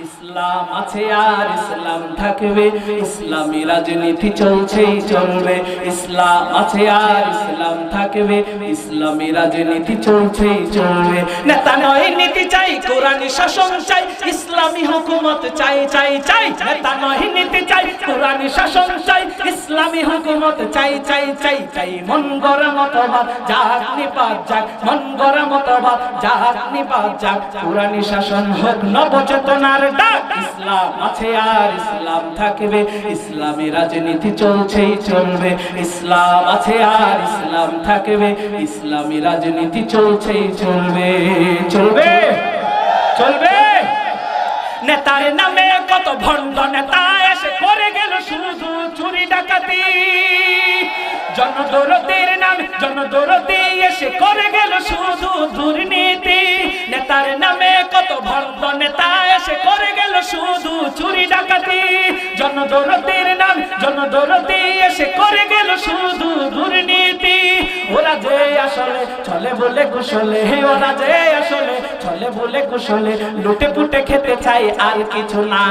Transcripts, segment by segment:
ইসলাম আছে আর ইসলাম থাকবে, ইসলামী রাজনীতি চলছেই চলবে। ইসলাম আছে আর ইসলাম থাকবে, ইসলামী রাজনীতি চলছেই চলবে। নেতা নয় নীতি চাই, কোরআনী শাসন চাই, ইসলামী হুকুমত চাই চাই চাই। নেতা নয় নীতি চাই, কোরআনী শাসন চাই, ইসলামী হুকুমত চাই চাই চাই চাই। মন গড়া মতবাদ যাক নিপাত যাক, মন গড়া মতবাদ যাক নিপাত যাক। কোরআনী শাসন হোক নবচেতনার ডাক। ইসলাম আছে আর ইসলাম থাকবে, ইসলামী রাজনীতি চলছেই চলবে। ইসলাম আছে আর ইসলাম থাকবে, ইসলামী রাজনীতি চলছেই চলবে। চলবে চলবে। নেতার নামে কত ভণ্ড নেতা এসে করে গেল শুধু চুরি ডাকাতি। জনদরদের নামে জনদরদি এসে করে গেল শুধু দুর্নীতি। নেতার নামে কত ভণ্ড নেতা এসে করে গেল শুধু চুরি ডাকাতি। জনদরদের নাম জনদরদি এসে করে গেল শুধু দুর্নীতি। ওরা যে আসলে চলে বলে কুশলে, ওরা যে আসলে চলে বলে কুশলে, লুটে পুটে খেতে চাই আর কিছু না।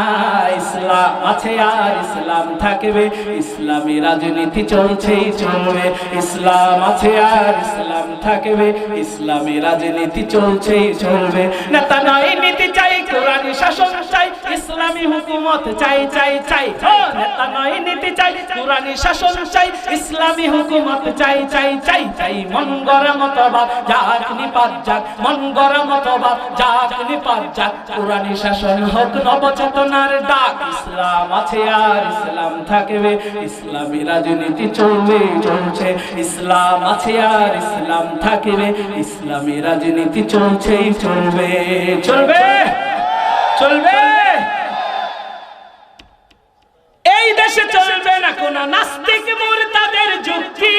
ইসলাম আছে আর ইসলাম থাকবে, ইসলামী রাজনীতি চলছেই চলবে। ইসলাম আছে আর ইসলাম থাকবে, ইসলামী রাজনীতি চলছেই চলবে। নেতা নয় নীতি চাই, কোরআনী শাসন চাই, ইসলামী হুকুমত চাই চাই চাই। নেতা নয় নীতি চাই, কোরআনী শাসন চাই, ইসলামী হুকুমত চাই চাই চাই চাই। মন গড়া মতবাদ যাক নিপাত যাক, মন গড়া মতবাদ যাক নিপাত যাক। কোরআনী শাসন হোক নবচেতনার ডাক। ইসলাম আছে আর ইসলাম থাকবে, ইসলামী রাজনীতি চলবে চলছে। ইসলাম আছে আর ইসলাম থাকবে, ইসলামী রাজনীতি চলছেই চলবে। চলবে চলবে। এই দেশে চলবে না কোন নাস্তিক মুরতাদের যুক্তি।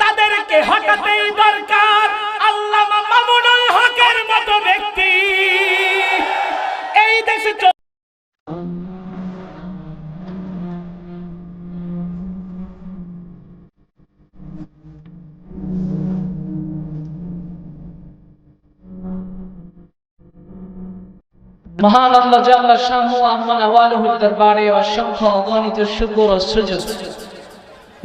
তাদেরকে হটাতেই দরকার আল্লামা মামুনুল হকের মতো ব্যক্তি। এই দেশে মহান আল্লাহ জাল্লা শাহু আম্মান আওয়ালুহুর দরবারে অসংখ্য অগণিত শুকর ও সুজুদ।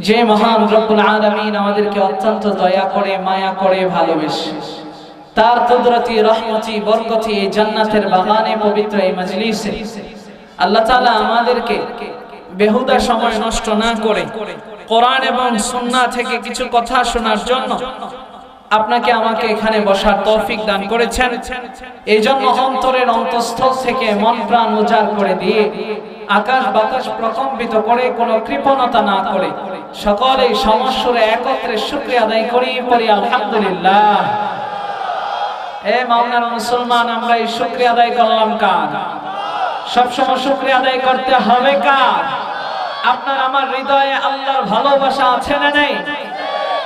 যে মহান রব্বুল আলামিন আমাদেরকে অত্যন্ত দয়া করে মায়া করে ভালোবেসে, তার কুদরতি রহমতি বরকতি এই জান্নাতের বাগানে পবিত্র এই মজলিসে আল্লাহ তাআলা আমাদেরকে বেহুদা সময় নষ্ট না করে কোরআন এবং সুন্নাহ থেকে কিছু কথা শোনার জন্য আপনাকে আমাকে এখানে বসার তৌফিক দান করেছেন। এই জন্য অন্তরের অন্তঃস্থল থেকে মন প্রাণ উজাড় করে দিয়ে আকাশ বাতাস প্রকম্পিত করে কোনো কৃপণতা না করে সকলেই সমস্বরে একত্রে শুকরিয়া আদায় করি পড়ি আলহামদুলিল্লাহ। এ মাওলানা মুসলমান, আমরা এই শুকরিয়া আদায় করলাম কার? সবসময় শুকরিয়া আদায় করতে হবে কার? আপনার আমার হৃদয়ে আল্লাহর ভালোবাসা আছে না নেই?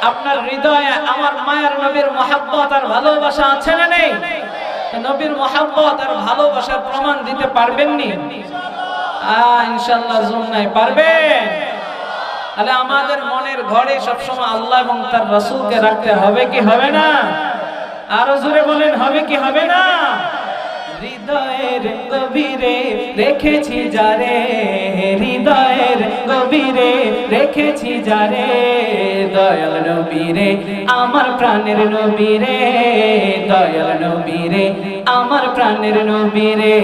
আপনার হৃদয়ে আমার মায়ের নবীর মহব্বত আর ভালোবাসা আছে না নেই? নবীর মহব্বত আর ভালোবাসার প্রমাণ দিতে পারবেন নি? ইনশাআল্লাহ জুমনাই পারবেন। তাহলে আমাদের মনের ঘরে সবসময় আল্লাহ এবং তার রাসূলকে রাখতে হবে কি হবে না? আরো জোরে বলেন, হবে কি হবে না? হৃদয়ের গভীরে রেখেছি যারে, হৃদয়ের গভীরে রেখেছি যারে, দয়াল নবীরে আমার প্রাণের নবীরে, দয়াল নবীরে আমার প্রাণের নবীরে।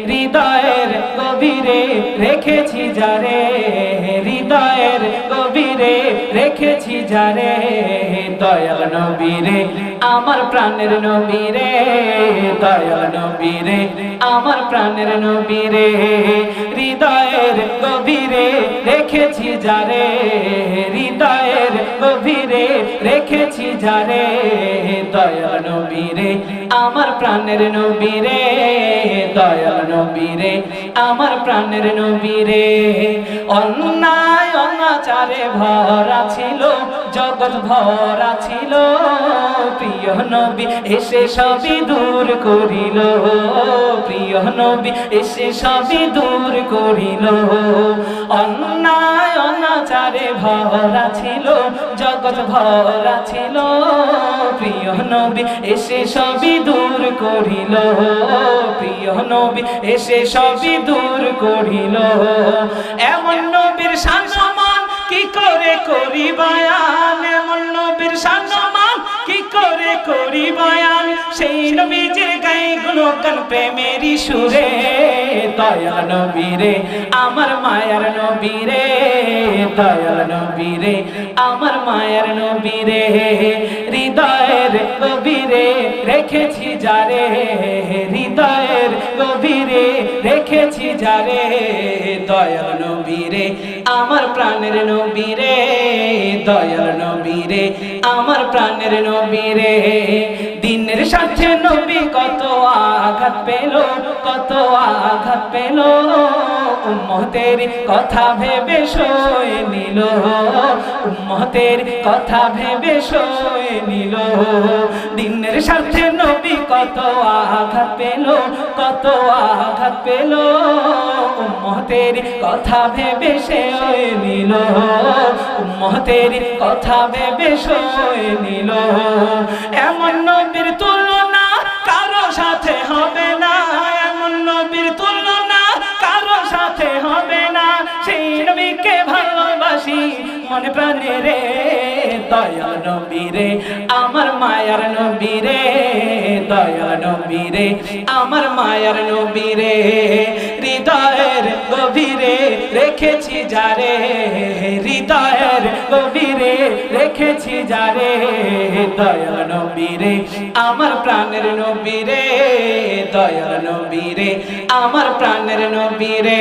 হৃদয়ের গভীরে রেখেছি যারে, হৃদয়ের গভীরে রেখেছি যারে, দয়াল নবীরে আমার প্রাণের নবীরে, দয়াল নবীরে আমার প্রাণের নবীরে। হৃদয়ের গভীরে রেখেছি যারে, হৃদয়ের গভীরে রেখেছি যারে, দয়াল নবীরে আমার প্রাণের নবীরে, দয়াল নবীরে আমার প্রাণের নবীরে। অন্যায় অনাচারে ভরা ছিল জগৎ ভরা ছিল, প্রিয় নবী এসে সবই দূর করিল, প্রিয় প্রিয় নবী এসে সবই দূর করিল। অন্যায় অনাচারে ভরা ছিল, জগৎ ভরা ছিল, প্রিয় নবী এসে সবই দূর করিল। প্রিয় নবী এসে সবই দূর করিল। এমন নবীর শান কি করে করি বয়ান, এমন নবীর শান কি করে করি বয়ান, সেই নবীজির গায়ে গুণগান প্রেমেরই সুরে। দয়াল নবী রে আমার মায়ার নবী রে, দয়াল নবী রে আমার মায়ার নবী রে, হৃদয়ের গভীরে রেখেছি যারে, হৃদয়ের গভীরে রেখেছি যারে। দয়াল নবী রে আমার প্রাণের নবী রে, দয়াল নবী রে আমার প্রাণের নবী রে। দিনের সাথে নবী কত আঘাত পেল, কত আঘাত পেল, উম্মতের কথা ভেবে সয়ে নিল, উম্মতের কথা ভেবে সয়ে নিল। দিনের সাথে নবী কত আঘাত পেল, কত আঘাত পেল, উম্মতের কথা ভেবে সয়ে নিল, উম্মতের কথা ভেবে সয়ে নিল। এমন নবীর তুলনা কারো সাথে হবে না, এমন নবীর তুলনা কারো সাথে হবে না, সেই নবীকে ভালোবাসি মনে প্রাণে রে। দয়াল নবী রে আমার মায়ার নবী রে, দয়াল নবী রে আমার মায়ার নবী রে, হৃদয়ের গভীরে রেখেছি যারে, হৃদয়ের গভীরে রেখেছি যারে। দয়াল নবী রে আমার প্রাণের নবী রে, দয়াল নবী রে আমার প্রাণের নবী রে।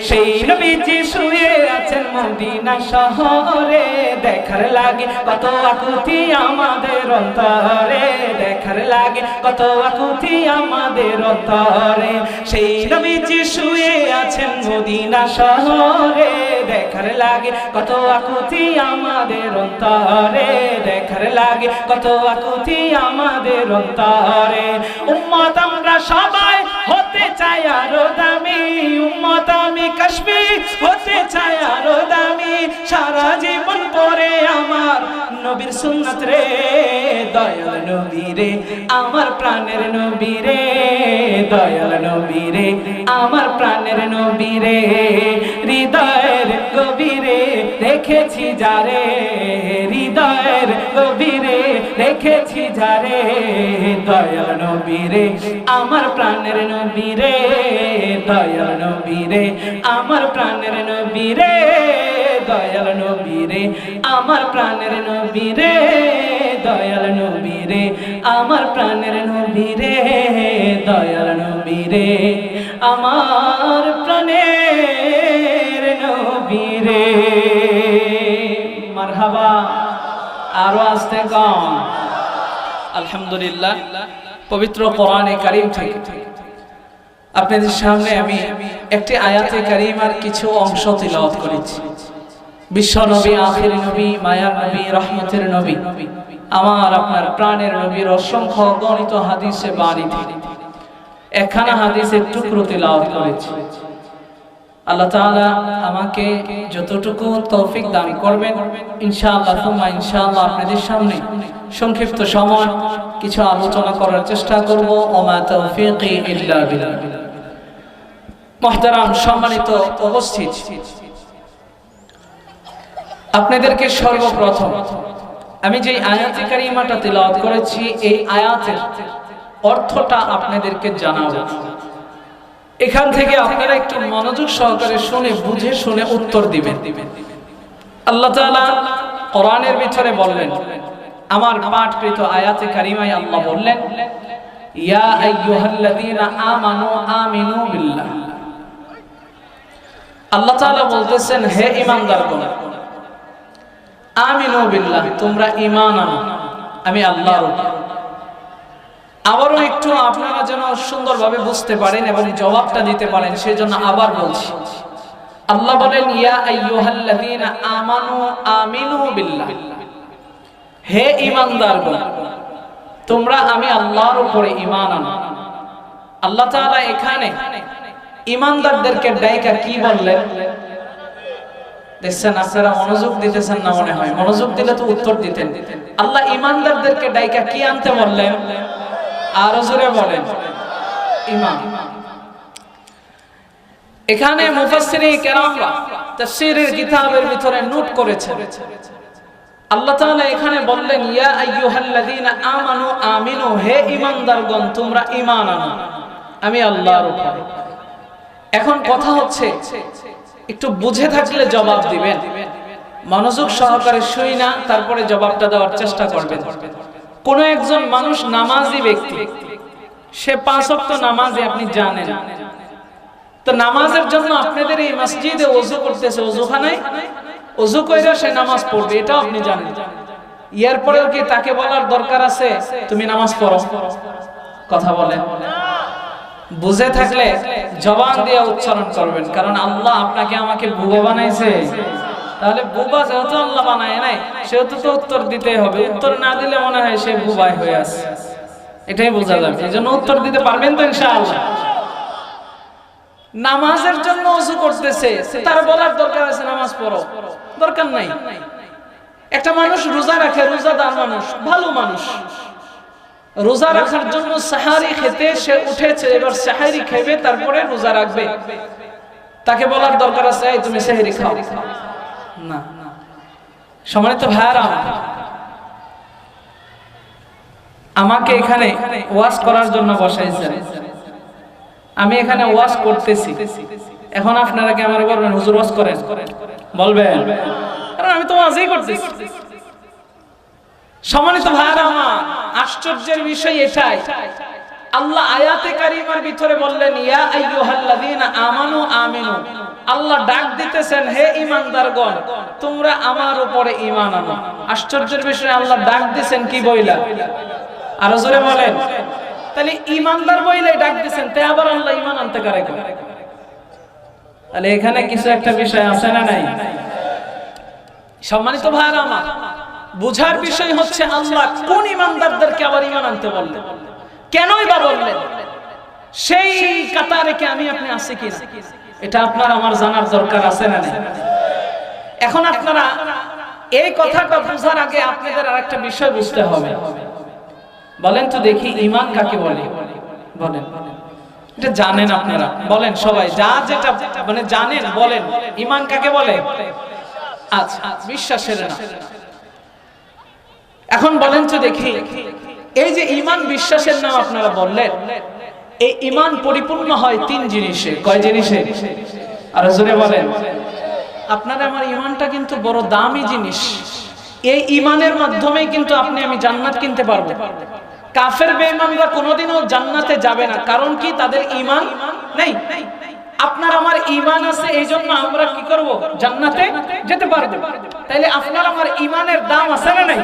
সেই নবীজি শুয়ে আছেন মদিনা শহরে, দেখার লাগে কত আকুতি আমাদের অন্তরে, দেখার লাগে কত আকুতি আমাদের অন্তরে। সেই নবীজি শুয়ে আছেন মদিনা শহরে, দেখার লাগে কত আকুতি আমাদের অন্তরে, দেখার লাগে কত আকুতি আমাদের অন্তরে। উম্মত আমরা সবাই হতে চাই আরো দামি, উম্মত আমি কাশ্মী হতে চাই আরো দামি, সারা জীবন পরে আমার নবীর সুন্নাত রে। দয়াল নবী রে আমার প্রাণের নবী রে, দয়াল নবী রে আমার প্রাণের নবী রে, হৃদয়ের গভীরে রেখেছি যারে, হৃদয়ের গভীরে রেখেছি যারে। দয়াল নবী রে আমার প্রাণের নবী রে, দয়াল নবী রে আমার প্রাণের নবী রে, দয়াল নবী রে আমার প্রাণের নবী রে, দয়াল নবী রে আমার প্রাণের নবী রে, দয়াল নবী রে আমার প্রাণের নবী রে। মারহাবা, আরো আসতে কম। আলহামদুলিল্লাহ, পবিত্র কোরআনে কারীম থেকে আপনাদের সামনে আমি একটি আয়াতে কারীমার কিছু অংশ তিলাওয়াত করেছি। বিশ্ব নবী, আখির নবী, মায়ার নবী, রহমতের নবী, আমার আপনার প্রাণের নবীর অসংখ্য গণিত হাদিসে বাণী থেকে একখানা হাদিসের টুকরো তিলাওয়াত করেছি। আল্লাহ তাআলা আমাকে যতটুকু তৌফিক দান করবেন ইনশাআল্লাহ সুম্মা ইনশাআল্লাহ আপনাদের সামনে সংক্ষিপ্ত সময় কিছু আলোচনা করার চেষ্টা করব। ওমা তৌফিকি ইল্লা বিল্লাহ। মুহতারাম সম্মানিত উপস্থিত, আপনাদেরকে সর্বপ্রথম আমি যে আয়াতে কারিমাটা তিলাওয়াত করেছি এই আয়াতের অর্থটা আপনাদেরকে জানাবো। এখান থেকে আপনারা একটু মনোযোগ সহকারে শুনে বুঝে শুনে উত্তর দিবেন। আল্লাহ তাআলা কোরআনের ভিতরে বললেন, আমার পাঠকৃত আয়াতে কারিমায় আল্লাহ বললেন, ইয়া আইয়ুহাল্লাযীনা আমানু আমিনু বিল্লাহ। আল্লাহ তাআলা বলতেছেন, হে ঈমানদারগণ, আমিনু বিল্লাহ, তোমরা ঈমান আনো আমি আল্লাহর উপর। আবারও একটু আপনারা যেন সুন্দরভাবে বুঝতে পারেন এবং জবাবটা দিতে পারেন সেজন্য আবার বলছি। আল্লাহ বলেন, ইয়া আইয়ুহাল্লাযীনা আমানু আমিনু বিল্লাহ, হে ঈমানদারগণ, তোমরা আমি আল্লাহর উপরে ঈমান আনো। আল্লাহ তাআলা এখানে ঈমানদারদেরকে ডাইকা কি বললেন দেখছেন? আপনারা মনোযোগ দিতেছেন না মনে হয়, মনোযোগ দিলে তো উত্তর দিতেন। আল্লাহ ঈমানদারদেরকে ডাইকা কি আনতে বললেন? আরো জোরে বলেন, ঈমান। এখানে মুফাসসিরিন কেরামরা তাফসীরের কিতাবের ভিতরে নোট করেছেন, আল্লাহ তাআলা এখানে বললেন ইয়া আইয়ুহাল্লাযীনা আমানু আমিনু, হে ঈমানদারগণ তোমরা ঈমান আনো আমি আল্লাহর উপরে। এখন কথা হচ্ছে একটু বুঝে থাকলে জবাব দিবেন, মনোযোগ সহকারে শুই না তারপরে জবাবটা দেওয়ার চেষ্টা করবেন। কোন একজন মানুষ নামাজি ব্যক্তি, সে 5 ওয়াক্ত নামাজি, আপনি জানেন, তো নামাজের জন্য আপনাদের এই মসজিদে ওযু করতেছে, ওযুখানায় ওযু কইরা সে নামাজ পড়বে, এটাও আপনি জানেন। এরপরেও কি তাকে বলার দরকার আছে তুমি নামাজ পড়ো? কথা বলেন। বুঝে থাকলে জবান দিয়ে উচ্চারণ করবেন, কারণ আল্লাহ আপনাকে আমাকে বুবা বানাইছে, তাহলে বুবা যেহেতু আল্লাহ বানায় নাই সেহেতু তো উত্তর দিতেই হবে। উত্তর না দিলে মনে হয় সে বুবাই হয়ে আছে, এটাই বোঝা যাবে। এই জন্য উত্তর দিতে পারবেন তো ইনশাআল্লাহ? নামাজের জন্য ওযু করতেছে, তার বলার দরকার আছে নামাজ পড়ো? দরকার নাই। একটা মানুষ রোজা রাখে, রোজাদার মানুষ, ভালো মানুষ, রোজা রাখার জন্য সাহারি খেতে সে উঠেছে, এবার সাহারি খাবে তারপরে রোজা রাখবে, তাকে বলার দরকার আছে এই তুমি সাহারি খাও? না। সম্মানিত ভাইরা, আমাকে এখানে ওয়াজ করার জন্য বসাইছেন, আমি এখানে ওয়াজ করতেছি, এখন আপনারা কি আমার বলবেন হুজুর ওয়াজ করেন? বলবেন, কারণ আমি তো ওয়াজই করতেছি। সম্মানিত ভাইরা আমার, আশ্চর্যের বিষয় এটাই, আল্লাহ আয়াতে কারিমার ভিতরে বললেন ইয়া আইয়ুহাল্লাযীনা আমানু আমিনু, আল্লাহ ডাক দিতেছেন হে ঈমানদারগণ তোমরা আমার উপরে ঈমান আনো। আশ্চর্যের বিষয়, আল্লাহ ডাক দিবেন কি বইলা? আরো জোরে বলেন। তাহলে ঈমানদার বইলাই ডাক দিবেন, তাই আবার আল্লাহ ঈমান আনতে কারে কয়? তাহলে এখানে কিছু একটা বিষয় আছে না নাই? সম্মানিত ভাইরা আমার, বুঝার বিষয় হচ্ছে আল্লাহ কোন ঈমানদারদেরকে আবার ঈমান আনতে বললেন, কেনই বা বললেন, সেই কাতারে কি আমি আপনি আছি কিনা, এটা আপনার আমার জানার দরকার আছে না নাই? এখন আপনারা এই কথাটা বোঝার আগে আপনাদের আরেকটা বিষয় বুঝতে হবে। বলেন তো দেখি ঈমান কাকে বলে? বলেন, এটা জানেন আপনারা? বলেন সবাই, যা যেটা মানে জানেন বলেন, ঈমান কাকে বলে? আচ্ছা, বিশ্বাসের না। এখন বলেন তো দেখি, এই যে ঈমান বিশ্বাসের নাম আপনারা বললেন, এই ঈমান পরিপূর্ণ হয় 3 জিনিসে। কয় জিনিসে? আর জোরে বলেন। আপনারা আমার ঈমানটা কিন্তু বড় দামি জিনিস, এই ঈমানের মাধ্যমেই কিন্তু আপনি আমি জান্নাত কিনতে পারবো। কাফের বেঈমানরা কোনোদিনও জান্নাতে যাবে না, কারণ কি? তাদের ঈমান নেই। আপনার আমার ঈমান আছে, এইজন্য আমরা কি করব? জান্নাতে যেতে পারবো। তাইলে আপনার আমার ঈমানের দাম আছে না নাই?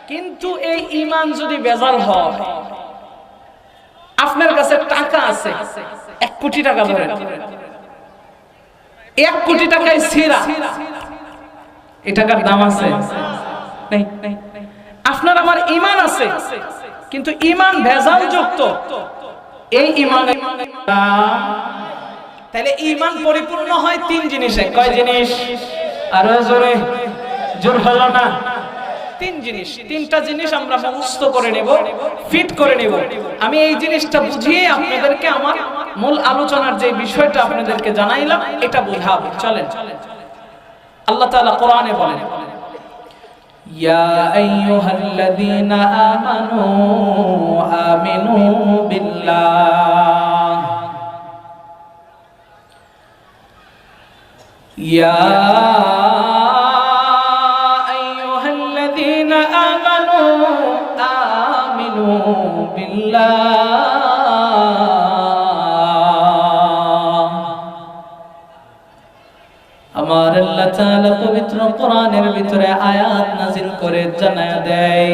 কিন্তু এই ঈমান যদি বেজাল হয়, আপনার কাছে টাকা আছে 1 কোটি টাকা, ধরে 1 কোটি টাকায় ছিঁড়া, এই টাকার দাম আছে? নাই। আপনার আমার ঈমান আছে, কিন্তু ঈমান ভেজাল যুক্ত, এই ঈমান। তাহলে ঈমান পরিপূর্ণ হয় 3 জিনিসে। কয় জিনিস? আরো জোরে, জোর হলো না? 3 জিনিস। 3টা জিনিস আমরা মুখস্থ করে নেব, ফিট করে নেব। আমি এই জিনিসটা বুঝিয়ে আপনাদেরকে আমার মূল আলোচনার যে বিষয়টা আপনাদেরকে জানাইলাম এটা বোঝাবো। চলেন। আল্লাহ তাআলা কোরআনে বলেন ইয়া আইয়ুহাল্লাযীনা আমানু আমিনু বিল্লাহ, ইয়া আইয়ুহাল্লাযীনা আমানু আমিনু বিল্লাহ। আমার আল্লাহ তাআলা পবিত্র কোরআনের ভিতরে আয়াত নাযিল করে জানায়া দেয়,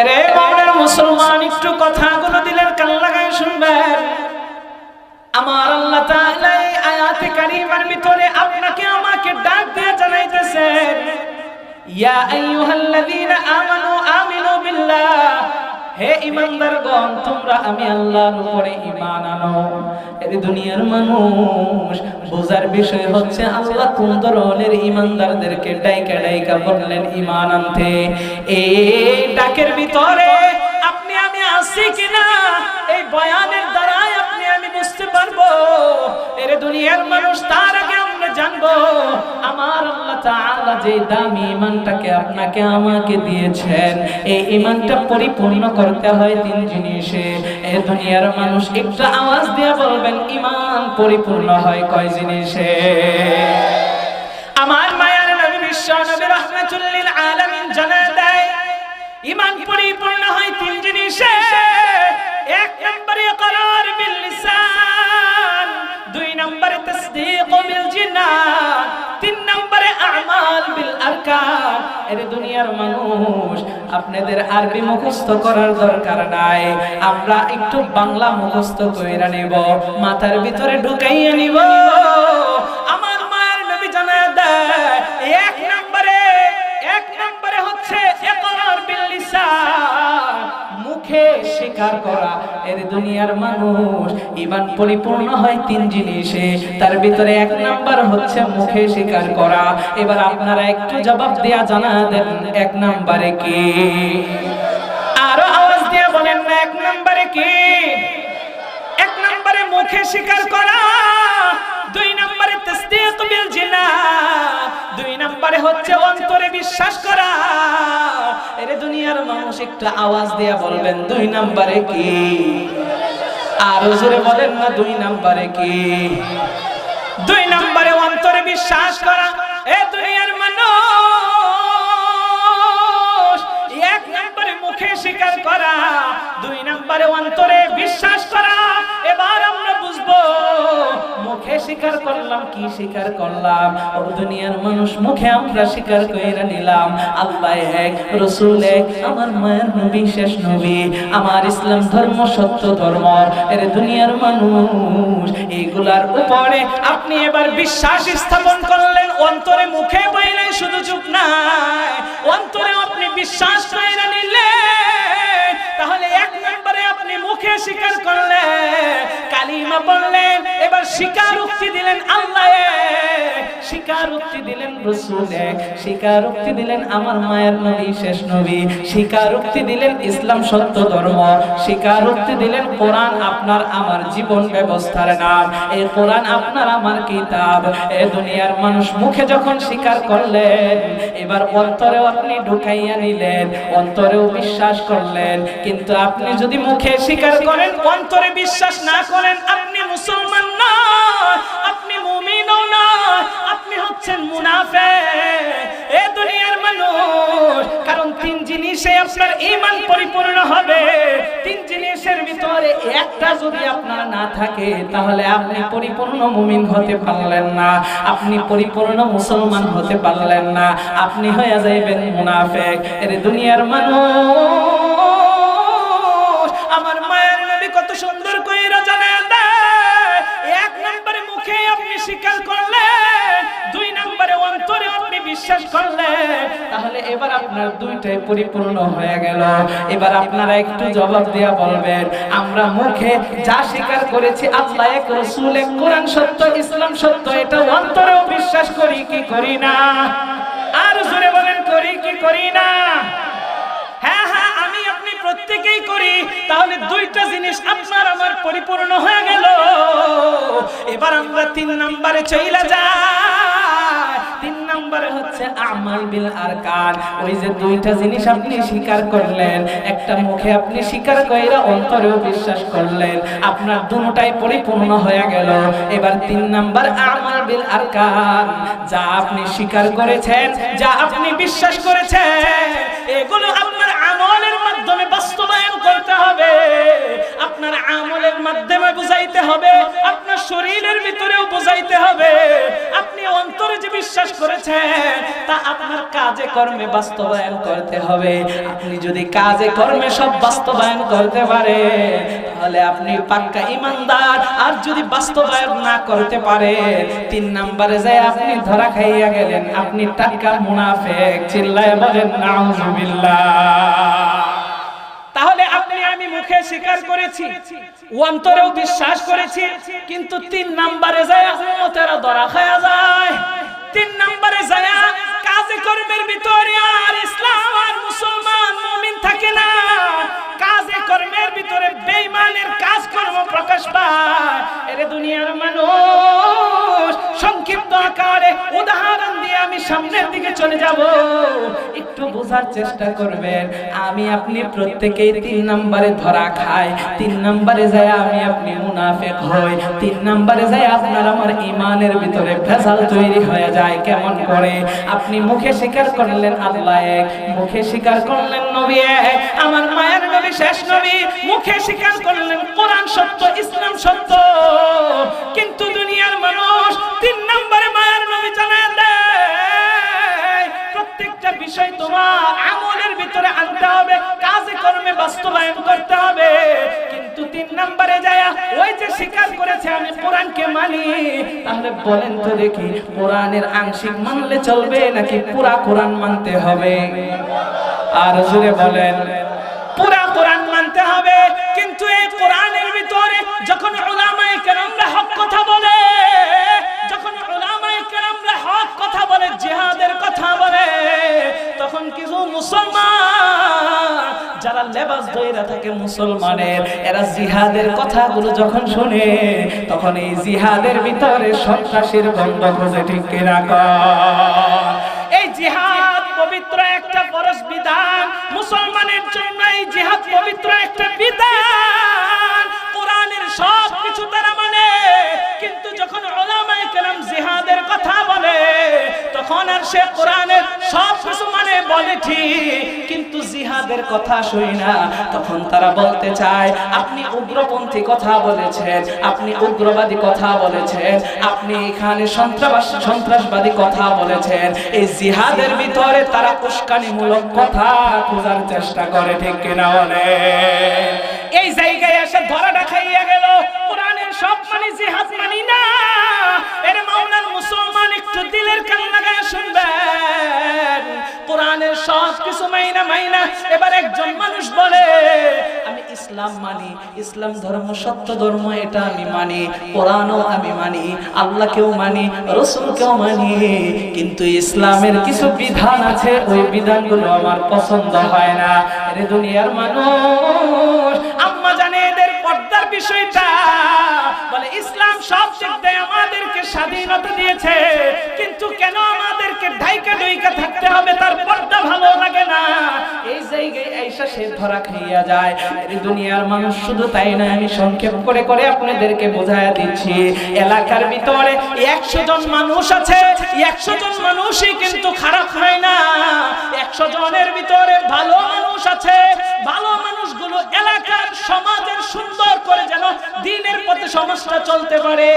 আরে মুমিন মুসলমান, একটু কথাগুলো দিলের কান লাগায় শুনবেন। আমার আল্লাহ তাআলা এই আয়াতে কারিমার ভিতরে আপনাকে আমাকে ডাক দিয়ে জানাইতেছেন ইয়া আইয়ুহাল্লাযীনা আমানু আমিনু বিল্লাহ, হে ঈমানদারগণ, তোমরা আমি আল্লাহর উপরে ঈমান আনো। এই দুনিয়ার মানুষ বোঝার বিষয় হচ্ছে আল্লাহ কোন ধরনের ঈমানদারদেরকে ডাইকা ডাইকা বললেন ঈমান আনতে। এই ডাকের ভিতরে আপনি আমি আছি কিনা এই বয়ানের দ্বারাই আপনি আমি বুঝতে পারবো। এর দুনিয়ার মানুষ তার আগে আমরা জানবো আমার আল্লাহ তাআলা যে দামি ঈমানটাকে আপনাকে আমাকে দিয়েছেন, এই ঈমানটা পরিপূর্ণ করতে হয় তিন জিনিসে। এই দুনিয়ার মানুষ একটা আওয়াজ দিয়ে বলবেন ঈমান পরিপূর্ণ হয় কয় জিনিসে? আমার মায়ার নবী বিশ্ব নবী রাহমাতুল লিল আলামিন জানায় দেয় ঈমান পরিপূর্ণ হয় তিন জিনিসে। এক নম্বরে ইকরার বিল লিসান, দুই নম্বরে তাসদীক বিল জিনান, তিন নম্বরে আমাল বিল আরকান। এর দুনিয়ার মানুষ আপনাদের আরবি মুখস্থ করার দরকার নাই, আমরা একটু বাংলা মুখস্থ কইরা নিব, মাথার ভিতরে ঢুকাইয়া নিব। আমার মায়ের নবী জানায় দেয় এক নম্বরে হচ্ছে ইকরার বিল লিসান, মুখে স্বীকার করা। এর দুনিয়ার মানুষ ঈমান পরিপূর্ণ হয় তিন জিনিসে, তার ভিতরে এক নাম্বার হচ্ছে মুখে স্বীকার করা। এবার আপনারা একটু জবাব দেয়া জানা দেন এক নম্বরে কি? আরো আওয়াজ দিয়ে বলেন না এক নম্বরে কি? এক নম্বরে মুখে স্বীকার করা, দুই নম্বরে তাসদীক বিল জিনান, দুই নম্বরে হচ্ছে অন্তরে বিশ্বাস করা। এর দুনিয়ার মানুষ একটা আওয়াজ দিয়ে বলবেন দুই নম্বরে কি? আর জোরে বলেন না দুই নম্বরে কি? দুই নম্বরে অন্তরে বিশ্বাস করা। এ দুনিয়ার মানুষ এক নম্বরে মুখে স্বীকার করা, দুই নম্বরে অন্তরে বিশ্বাস করা। এবার আমরা বুঝবো মুখে স্বীকার করলাম কি স্বীকার করলাম। ও দুনিয়ার মানুষ মুখে আমরা স্বীকার কইরা নিলাম আল্লাহ এক, রাসূল এক, আমার মায়ের নবী শেষ নবী, আমার ইসলাম ধর্ম সত্য ধর্ম। এর দুনিয়ার মানুষ এইগুলার উপরে আপনি এবার বিশ্বাস স্থাপন করলেন অন্তরে, মুখে বললেন শুধু চুপ নাই, অন্তরে আপনি বিশ্বাস কইরা নিলেন। তাহলে এক নম্বরে আপনি মুখে স্বীকার করলেন, কালিমা বললেন, এবার স্বীকারোক্তি দিলেন আল্লাহ এক, স্বীকারোক্তি দিলেন রাসূল এক, স্বীকারোক্তি দিলেন আমার মায়ের নবী শেষ নবী, স্বীকারোক্তি দিলেন ইসলাম সত্য ধর্ম, স্বীকারোক্তি দিলেন কোরআন আপনার আমার জীবন ব্যবস্থার নাম, এই কোরআন আপনার আমার কিতাব। এই দুনিয়ার মানুষ মুখে যখন স্বীকার করলেন, এবার অন্তরেও আপনি ঢুকাইয়া নিলেন, অন্তরেও বিশ্বাস করলেন। কিন্তু আপনি যদি মুখে স্বীকার করেন অন্তরে বিশ্বাস না করেন, আপনি মুসলমান না, আপনি মুমিনও না, আপনি হচ্ছেন মুনাফিক। এই দুনিয়ার মানুষ, কারণ তিন জিনিসে আপনার ঈমান পরিপূর্ণ হবে। তিন জিনিসের ভিতরে একটা যদি আপনার না থাকে, তাহলে আপনি পরিপূর্ণ মুমিন হতে পারলেন না, আপনি পরিপূর্ণ মুসলমান হতে পারলেন না, আপনি হয়ে যাইবেন মুনাফিক। এর দুনিয়ার মানুষ আমার মায়ের নবী কত সুন্দর কইরা জানায় দেয়, এক নম্বরে মুখে আপনি স্বীকার করলেন, দুই নম্বরে অন্তরে আপনি বিশ্বাস করলেন, তাহলে এবার আপনার দুইটাই পরিপূর্ণ হয়ে গেল। এবার আপনারা একটু জবাব দেয়া বলবেন, আমরা মুখে যা স্বীকার করেছি আল্লাহ এক, রাসূল এক, কোরআন সত্য, ইসলাম সত্য, এটা অন্তরেও বিশ্বাস করি কি করি না? আর জোরে বলেন করি কি করি না? হ্যাঁ হ্যাঁ, আমি আপনি প্রত্যেকেই করি। তাহলে দুইটা জিনিস আপনার আমার পরিপূর্ণ হয়ে গেল। এবার আমরা তিন নম্বরে চইলা যাই। তিন নম্বরে হচ্ছে আমাল বিল আরকান। ওই যে দুইটা জিনিস আপনি স্বীকার করলেন, একটা মুখে আপনি স্বীকার কইরা অন্তরেও বিশ্বাস করলেন, আপনার দুটোটাই পরিপূর্ণ হয়ে গেল। এবার তিন নম্বর আমাল বিল আরকান, যা আপনি স্বীকার করেছেন, যা আপনি বিশ্বাস করেছেন, এগুলো আপনার আমলের মাধ্যমে বাস্তবায়ন করতে হবে, আপনার আমলের মাধ্যমে বুঝাইতে হবে, আপনার শরীরের ভিতরেও বুঝাইতে হবে। আপনি অন্তরে যে বিশ্বাস করেছেন তা আপনার কাজে কর্মে বাস্তবায়ন করতে হবে। আপনি যদি কাজে কর্মে সব বাস্তবায়ন করতে পারে, তাহলে আপনি পাক্কা ঈমানদার। আর যদি বাস্তবায়ন না করতে পারে, তিন নম্বরে যায় আপনি ধরা খাইয়া গেলেন, আপনি টাটকা মুনাফিক। চিল্লায় বলেন নাউজুবিল্লাহ। তাহলে আপনি আমি মুখে স্বীকার করেছি, অন্তরেও বিশ্বাস করেছি, কিন্তু 3 নম্বরে যায় উম্মতেরা ধরা খায়া যায়। 3 নম্বরে যায় কাজে কর্মের ভিতরে আর ইসলাম আর মুসলমান মুমিন থাকে না, কাজে কর্মের ভিতরে বেঈমানের কাজকর্ম প্রকাশ পায়। এরে দুনিয়ার মানুষ, সংক্ষিপ্ত আকারে উদাহরণ দিয়ে আমি সামনের দিকে চলে যাব, একটু বোঝার চেষ্টা করবেন। আমি আপনি প্রত্যেকেই 3 নম্বরে ধরা খাই। 3 নম্বরে যায় আমি আপনি মুনাফিক হই। 3 নম্বরে যায় আপনার আমার ঈমানের ভিতরে ভেজাল তৈরি হয়ে যায়। কেমন করে? আপনি মুখে স্বীকার করলেন আল্লাহ এক, মুখে স্বীকার করলেন নবী এক, আমার মায়ের নবী শেষ নবী, মুখে স্বীকার করলেন কোরআন সত্য, ইসলাম সত্য, কিন্তু দুনিয়ার মানুষ 3 নম্বরে মায়ের নবী জানায় দেয় প্রত্যেকটা বিষয় তোমার আমলের ভিতরে আনতে হবে, কাজে কর্মে বাস্তবায়ন করতে হবে। কিন্তু 3 নম্বরে যায় ওই যে স্বীকার করেছে আমি কোরআনকে মানি, তাহলে বলেন তো দেখি কোরআনের আংশিক মানলে চলবে নাকি পুরা কোরআন মানতে হবে? আর জোরে বলেন, পুরা কোরআন মানতে হবে। কিন্তু এই কোরআনের ভিতরে যখন উলামায়ে কেরামরা হক কথা বলে, যখন উলামায়ে কেরামরা হক কথা বলে, জিহাদের কথা বলে, তখন কিছু মুসলমান যারা লেবাস ধরে থাকে মুসলমানের, এরা জিহাদের কথাগুলো যখন শুনে, তখন এই জিহাদের ভিতরে সন্ত্রাসীর গন্ধ খোঁজে। ঠিক কিনা কর? এই জিহাদ পবিত্র একটা ফরজ বিধান, মুসলমানের জন্য এই জিহাদ পবিত্র একটা বিধান। কোরআনের সব কিছু তারা মানে, কিন্তু যখন উলামায়ে কেরাম জিহাদের কথা বলে, তখন আর সে কোরআনের সব কিছু মানে বলে ঠিক, কিন্তু জিহাদের কথা শুনি না। তখন তারা বলতে চায় আপনি উগ্রপন্থী কথা বলেছেন, আপনি উগ্রবাদী কথা বলেছেন, আপনি এখানে সন্ত্রাসবাদী কথা বলেছেন। এই জিহাদের ভিতরে তারা উস্কানিমূলক কথা খোঁজার চেষ্টা করে। ঠিক কিনা বলে? এই জায়গায় এসে ধরাটা খাইয়া গেল, কোরআনের সব মানে জিহাদ মানি না। এর মাওলানা মুসলমান একটু দিলের কান লাগায় শুনবেন, কোরআনের সব কিছু মাইনা এবার একজন মানুষ বলে আমি ইসলাম মানি, ইসলাম ধর্ম সত্য ধর্ম, এটা আমি মানি, কোরআনও আমি মানি, আল্লাহকেও মানি, রাসূলকেও মানি, কিন্তু ইসলামের কিছু বিধান আছে, ওই বিধানগুলো আমার পছন্দ হয় না। এর দুনিয়ার মানুষ আম্মা জানে এদের পর্দার বিষয়টা বলে ইসলাম সব দিক দিয়ে আমাদেরকে স্বাধীনতা দিয়েছে, কিন্তু কেন আমাদেরকে ঢাইকা ঢুইকা থাকতে হবে, তার পর্দা ভালো লাগে না। এই জায়গায় আয়েশা সে ধরা খাইয়া যায়। এই দুনিয়ার মানুষ শুধু তাই না, আমি সংক্ষেপ করে করে আপনাদেরকে বোঝায়া দিচ্ছি। এলাকার ভিতরে 100 জন মানুষ আছে, 100 জন মানুষই কিন্তু খারাপ হয় না। 100 জনের ভিতরে ভালো মানুষ আছে, ভালো মানুষগুলো এলাকার সমাজের সুন্দর করে যেন দ্বীনের পথে সমাজটা চলতে পারে,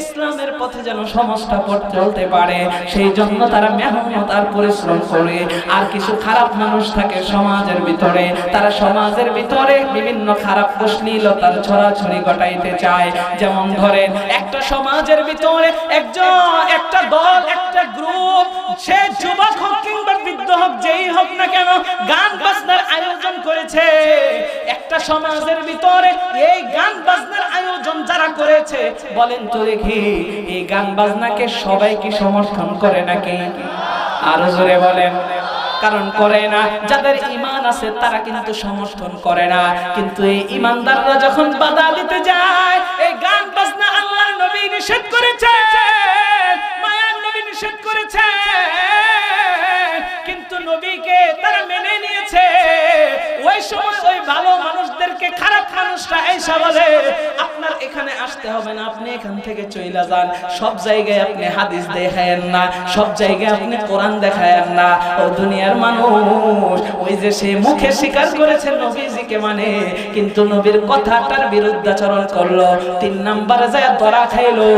ইসলামের পথে যেন সমাজটা চলতে পারে, সেই জন্য তারা মেহনত আর পরিশ্রম করে। আর কিছু খারাপ মানুষ থাকে সমাজের ভিতরে, তারা সমাজের ভিতরে বিভিন্ন খারাপ অশ্লীলতার ছড়াছড়ি ঘটাইতে চায়। যেমন ধরেন একটা সমাজের ভিতরে একটা দল, একটা গ্রুপ, সে যুবক হোক কিংবা বৃদ্ধ হোক, যেই হোক না কেন, গান বাজনার আয়োজন করেছে। একটা সমাজের ভিতরে এই গান বাজনার আয়োজন যারা করেছে, বলেন তো দেখি এই গান বাজনাকে সবাই কি সমর্থন করে নাকি? আরো জোরে বলেন। কারণ করে না, যাদের ঈমান আছে তারা কিন্তু সমর্থন করে না। কিন্তু এই ঈমানদাররা যখন বাধা দিতে যায়, এই গান বাজনা আল্লাহর নবী নিষেধ করেছেন, মায়ার নবী নিষেধ করেছেন, কিন্তু নবীকে তারা মেনে নিয়েছে। ওই সময় ওই ভালো মানুষদেরকে খারাপ মানুষরা এসে বলে আপনার এখানে আসতে হবে না, আপনি এখান থেকে চলে যান। সব জায়গায় আপনি হাদিস দেখায়েন না, সব জায়গায় আপনি কোরআন দেখায়েন না। ও দুনিয়ার মানুষ, ওই যে সে মুখে স্বীকার করেছে নবীজিকে মানে, কিন্তু নবীর কথাটার বিরুদ্ধাচরণ করলো, 3 নম্বরে যায় ধরা খাইলো,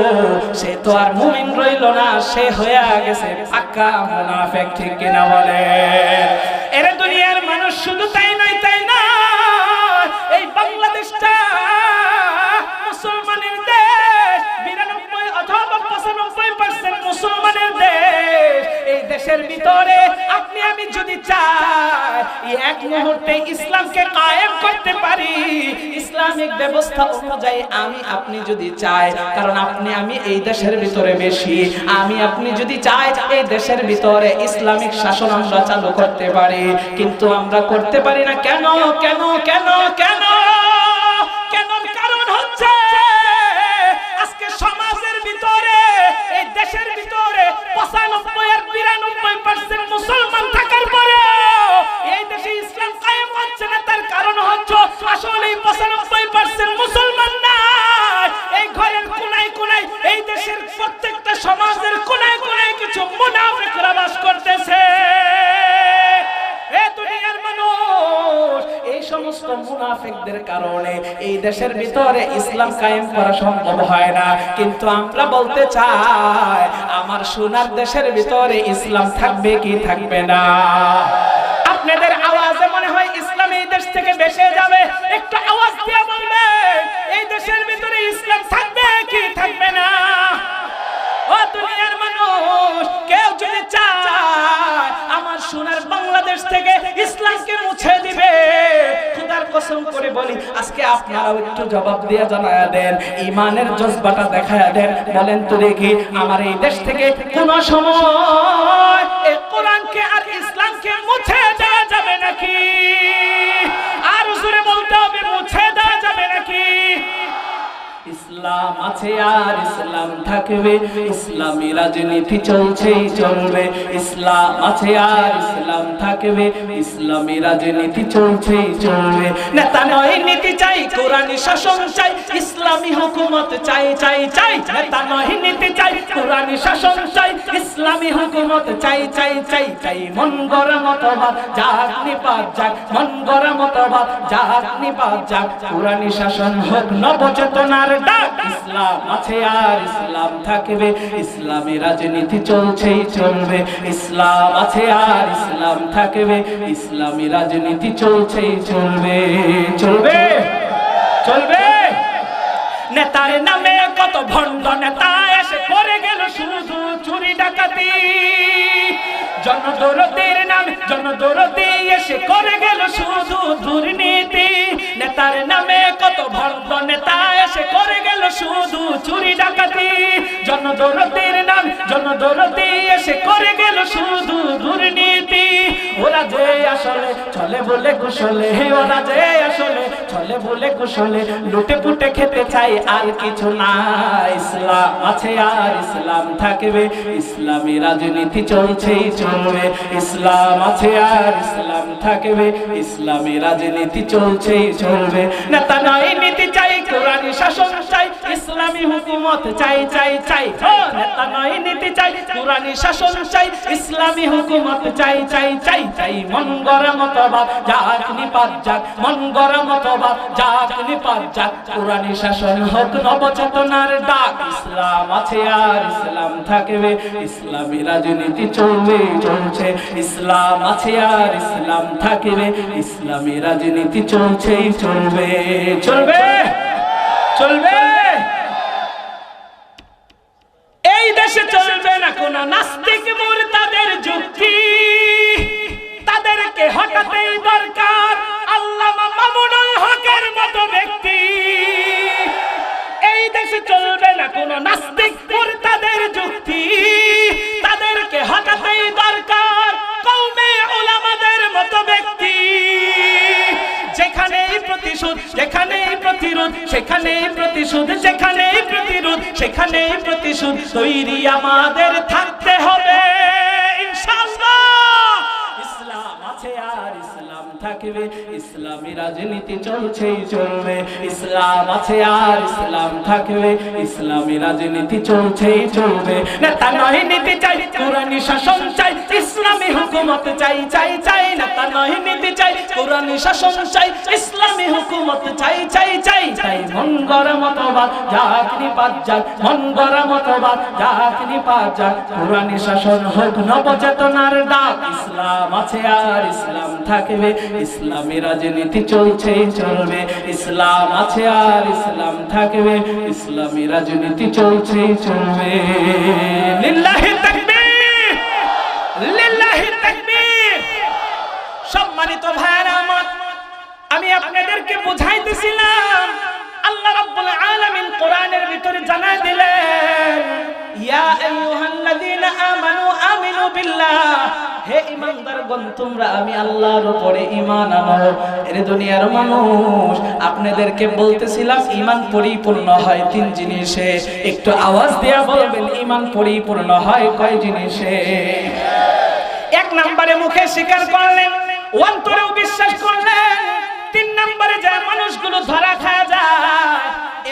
সে তো আর মুমিন রইল না, সে হয়ে গেছে পাক্কা মুনাফিক। ঠিক কিনা বলে? এর দুনিয়ার মানুষ শুধু তাই নয়, এই বাংলাদেশটা মুসলমানের দেশ, 92 অথবা 95% মুসলমানের দেশ। এই দেশের ভিতরে আপনি আমি যদি চাই এক মুহূর্তে ইসলামকে কায়েম করতে পারি ইসলামিক ব্যবস্থা অনুযায়ী। আমি আপনি যদি চাই, কারণ আপনি আমি এই দেশের ভিতরে বেশি, আমি আপনি যদি চাই এই দেশের ভিতরে ইসলামিক শাসন আমরা চালু করতে পারি, কিন্তু আমরা করতে পারি না। কেন কেন কেন কেন কেন? কারণ হচ্ছে আজকে সমাজের ভিতরে এই দেশের ভিতরে 95 আর 92% মুসলমান থাকার পরে এই দেশে ইসলাম কায়েম হচ্ছে না। তার কারণ হচ্ছে আসলে 95% মুসলমান না, এই ঘরের কোনায় কোনায়, এই দেশের প্রত্যেকটা সমাজের কোনায় কোনায় কিছু মুনাফিকরা বাস করতেছে। দুনিয়ার মানুষ, এই সমস্ত মুনাফিকদের কারণে এই দেশের ভিতরে ইসলাম কায়েম করা সম্ভব হয় না। কিন্তু আমরা বলতে চাই আমার সোনার দেশের ভিতরে ইসলাম থাকবে কি থাকবে না? আপনাদের আওয়াজে মনে হয় ইসলাম এই দেশ থেকে বেঁচে যাবে। একটু আওয়াজ দিয়ে বলবেন এই দেশের ভিতরে ইসলাম থাকবে কি থাকবে না? ও দুনিয়ার মানুষ, কেউ যদি চায় আমার সোনার বাংলাদেশ থেকে ইসলামকে মুছে দিবে, খোদার কসম করে বলি আজকে আপনারাও একটু জবাব দিয়ে জানায়া দেন, ঈমানের জজবাটা দেখায়া দেন। বলেন তো দেখি, আমার এই দেশ থেকে কোন সময় এই কোরআনকে আর ইসলামকে মুছে দেওয়া যাবে নাকি? আর জোরে বলতে হবে, মুছে দেওয়া যাবে নাকি? ইসলাম আছে আর ইসলাম থাকবে, ইসলামী রাজনীতি চলছেই চলবে। ইসলাম আছে আর ইসলাম থাকবে, ইসলামী রাজনীতি চলছেই চলবে। নেতা নয় নীতি চাই, কোরআনী শাসন চাই, ইসলামী হুকুমত চাই চাই চাই। নেতা নয় নীতি চাই, কোরআনী শাসন চাই, ইসলামী হুকুমত চাই চাই চাই চাই। মন গড়া মতবাদ যাক নিপাত যাক, মন গড়া মতবাদ যাক নিপাত যাক। কোরআনী শাসন হোক নবচেতনার ডাক। ইসলাম আছে আর ইসলাম থাকবে, ইসলামী রাজনীতি চলছেই চলবে। ইসলাম আছে আর ইসলাম থাকবে, ইসলামী রাজনীতি চলছেই চলবে। চলবে চলবে। নেতার নামে কত ভণ্ড নেতা এসে করে গেল শুধু চুরি ডাকাতি। জনদরদের নামে জনদরদি এসে করে গেল শুধু দুর্নীতি। নেতার নামে কত ভণ্ড নেতা এসে করে গেল শুধু চুরি ডাকাতি। জনদরদের নাম জনদরদি এসে করে গেল শুধু দুর্নীতি। ওরা যে আসলে চলে বলে কুশলে, ওরা যে আসলে চলে বলে কুশলে লুটে পুটে খেতে চাই আর কিছু না। ইসলাম আছে আর ইসলাম থাকবে, ইসলামী রাজনীতি চলছেই চলবে। ইসলাম আছে আর ইসলাম থাকবে, ইসলামী রাজনীতি চলছেই চলবে। নেতা নয় নীতি চাই, কোরআনী শাসন চাই, ইসলামী হুকুমত চাই চাই চাই। নেতা নয় নীতি চাই, কোরআনী শাসন চাই, ইসলামী হুকুমত চাই চাই চাই চাই। মন গড়া মতবাদ যাক নিপাত যাক, মন গড়া মতবাদ যাক নিপাত যাক। কোরআনী শাসন হোক নবচেতনার ডাক। ইসলাম আছে আর ইসলাম থাকবে, ইসলামী রাজনীতি চলবে চলছে। ইসলাম আছে আর ইসলাম থাকবে, ইসলামী রাজনীতি চলছেই চলবে। চলবে চলবে। এই দেশে চলবে না কোন নাস্তিক মুরতাদের যুক্তি। তাদেরকে হটাতেই দরকার আল্লামা মামুনুল হকের মতো ব্যক্তি। এই দেশে চলবে না কোন নাস্তিক মুরতাদের যুক্তি। তাদেরকে হটাতেই দরকার কওমে উলামাদের মতো ব্যক্তি। যেখানেই প্রতিশোধ যেখানেই প্রতিরোধ সেখানেই প্রতিশোধ, যেখানেই প্রতিরোধ সেখানেই প্রতিশোধ। তৈরি আমাদের থাকতে হবে ইনশাআল্লাহ। ইসলাম আছে আর ইসলাম থাকবে, ইসলামী রাজনীতি চলছেই চলবে। ইসলাম আছে আর ইসলাম থাকবে, ইসলামী রাজনীতি চলছেই চলবে। নেতা নয় নীতি চাই, কোরআনী শাসন চাই, ইসলামী হুকুমত চাই চাই চাই। নেতা নয় নীতি চাই, কোরআনী শাসন চাই, ইসলামী হুকুমত চাই চাই চাই চাই। মন গড়া মতবাদ যাক নিপাত যাক, মন গড়া মতবাদ যাক নিপাত যাক। কোরআনী শাসন হোক নবচেতনার ডাক। ইসলাম আছে আর ইসলাম থাকবে, ইসলামী রাজনীতি চলছেই চলবে। ইসলাম আছে আর ইসলাম থাকবে, ইসলামী রাজনীতি চলছেই চলবে। লিল্লাহি তাকবীর, লিল্লাহি তাকবীর। সম্মানিত ভাইরা আমার, আমি আপনাদেরকে বুঝাইতেছিলাম আল্লাহ রাব্বুল আলামিন কোরআনের ভিতরে জানায় দিলেন, ইয়া আইয়ুহাল্লাযীনা আমানু আমিনু বিল্লাহ, হে ঈমানদারগণ তোমরা আমি আল্লাহর উপরে ঈমান আনো। এর দুনিয়ার মানুষ, আপনাদেরকে বলতেছিলাম ঈমান পরিপূর্ণ হয় তিন জিনিসে। একটু আওয়াজ দিয়ে বলবেন ঈমান পরিপূর্ণ হয় কয় জিনিসে? এক নম্বরে মুখে স্বীকার করলেন, অন্তরেও বিশ্বাস করলেন। তিন নম্বরে যে মানুষগুলো ধরা খায় যায়।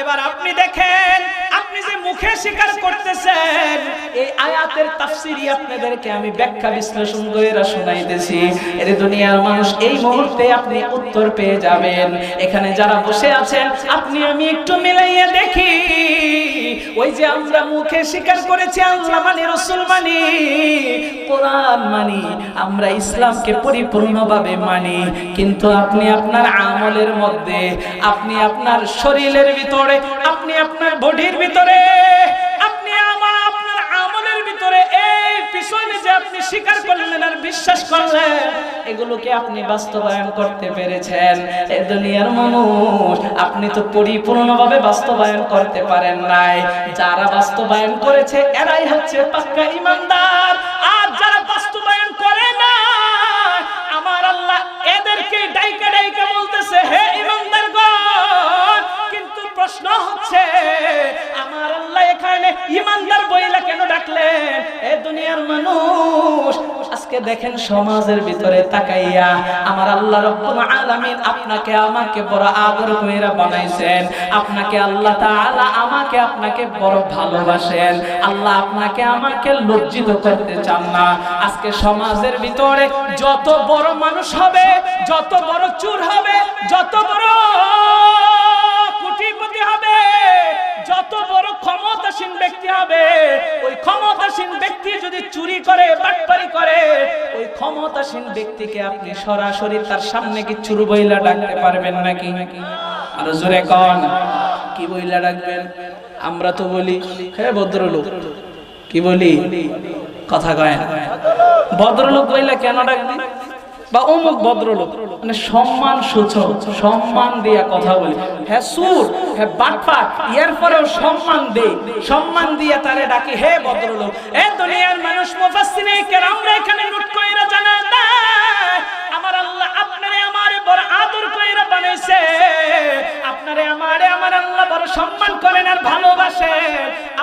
এবার আপনি দেখেন, আপনি যে মুখে স্বীকার করতেছেন, এই আয়াতের তাফসীরই আপনাদেরকে আমি ব্যাখ্যা বিশ্লেষণ করে শোনাইতেছি। এর দুনিয়ার মানুষ, এই মুহূর্তে আপনি উত্তর পেয়ে যাবেন। এখানে যারা বসে আছেন, আপনি আমি একটু মিলাইয়া দেখি, ওই যে আমরা মুখে স্বীকার করেছি আল্লাহ মানি, রাসূল মানি, কোরআন মানি, আমরা ইসলামকে পরিপূর্ণভাবে মানি, কিন্তু আপনি আপনার আমলের মধ্যে, আপনি আপনার শরীরের ভিতরে, আপনি আপনার বডির ভিতরে, আপনি আপনার আমলের ভিতরে, এই পিছনে যে আপনি স্বীকার করলেন আর বিশ্বাস করলেন, এগুলোকে আপনি বাস্তবায়ন করতে পেরেছেন? এই দুনিয়ার মানুষ, আপনি তো পরিপূর্ণভাবে বাস্তবায়ন করতে পারেন নাই। যারা বাস্তবায়ন করেছে এরাই হচ্ছে পাক্কা ঈমানদার, আর যারা বাস্তবায়ন করে না, আমার আল্লাহ এদেরকে ডাইকা ডাইকা বলতেছে, হে ঈমানদারগণ। কিন্তু প্রশ্ন হচ্ছে, আমার আল্লাহ এখানে ঈমানদার বইলা কেন ডাকলেন? এই দুনিয়ার মানুষ, আজকে দেখেন সমাজের ভিতরে তাকাইয়া, আমার আল্লাহ রাব্বুল আলামিন আপনাকে আমাকে বড় আদর কইরা বানাইছেন। আপনাকে আল্লাহ তাআলা আমাকে আপনাকে বড় ভালোবাসেন। আল্লাহ আপনাকে আমাকে লজ্জিত করতে চান না। আজকে সমাজের ভিতরে যত বড় মানুষ হবে, যত বড় চোর হবে, যত বড় কোটিপতি হবে, যত বড় ক্ষমতাসীন ব্যক্তি হবে, ওই ক্ষমতাসীন ব্যক্তি যদি চুরি করে, বাটপারি করে, ওই ক্ষমতাসীন ব্যক্তিকে আপনি সরাসরি তার সামনে কি চোর বইলা ডাকতে পারবেন নাকি? আর জোরে কোন, কি বইলা ডাকবেন? আমরা তো বলি, হে ভদ্রলোক। কি বলি? কথা কয় না। ভদ্রলোক বইলা কেন ডাকবি? বা অমুক ভদ্রলোক, মানে সম্মান সূচক, সম্মান দিয়ে কথা বলি। হ্যাঁ সুর, হ্যাঁ বাটপাট, এর পরেও সম্মান দেই, সম্মান দিয়ে তারে ডাকি হে ভদ্রলোক। এই দুনিয়ার মানুষ, মুফাসসিরিনে কেরামরা এখানে নোট কইরা জানা দেয়, আমার আল্লাহ আপনারে আমারে বড় আদর কইরা বানাইছে। আপনারে আমারে আমার আল্লাহ বড় সম্মান করেন আর ভালোবাসেন।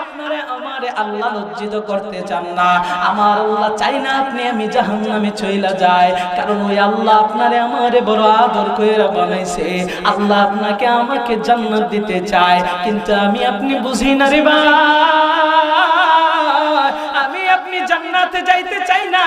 আপনারে আমারে আল্লাহ লজ্জিত করতে চান না। আমার আল্লাহ চাই না আপনি আমি জাহান্নামে চইলা যায়, কারণ ওই আল্লাহ আপনারে আমারে বড় আদর কইরা বানাইছে। আল্লাহ আপনাকে আমাকে জান্নাত দিতে চায়, কিন্তু আমি আপনি বুঝি না রে ভাই, আমি আপনি জান্নাতে যাইতে চাই না।